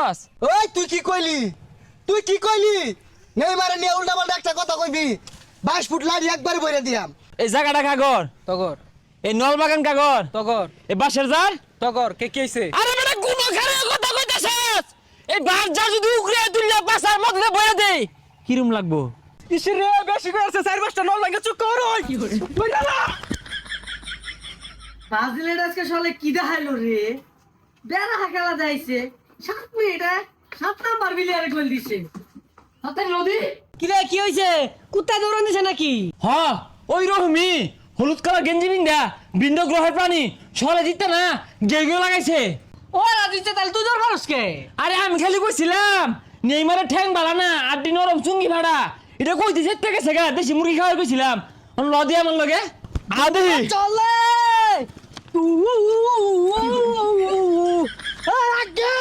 কইতাছস? ওই তুই কি কইলি? নেইমারে নিয়ে উল্টা পাল্টা একটা কথা কইবি 22 ফুট লাড়ি একবার বইরে দিয়াম। এই জায়গাটা কাগর, তগর এই নলবাগান কাগর, তগর এই বাসের জার। তগর কে হইছে? আরে বেটা কোন খারে কথা কইতাছস? এই বাস যা যদি উগরে তুললে বাসার মধ্যে বইরে দেই কিরম লাগবো? ইসরে বেশি কইছে 4-5টা নল লাগে চুপ কর ওই বইরা না। ব্রাজিলের আজকে শালে কি দেখাইলো রে? বেড়া খেলা যাইছে 7 মিনিটে 7 নাম্বার বিলিয়ারে গোল দিছে। হাতে নদী কি রে কি হইছে? কুত্তা দৌড়ান দিছে নাকি? হ ওই রহমি হলুদ কালার গেঞ্জি বিন্দা বিন্দু গ্রহের প্রাণী সরে দিতে না গেগো লাগাইছে। ও রাজিতে তাহলে তুই দৌড় করস কে? আরে আমি খালি কইছিলাম নেইমারে ঠ্যাং বালা না আড্ডি নরম চুঙ্গি ভাড়া এটা কইতে সেটা গেছে গা দেশি মুরগি খাওয়ার কইছিলাম লদি আমার লগে আদি চলে আগে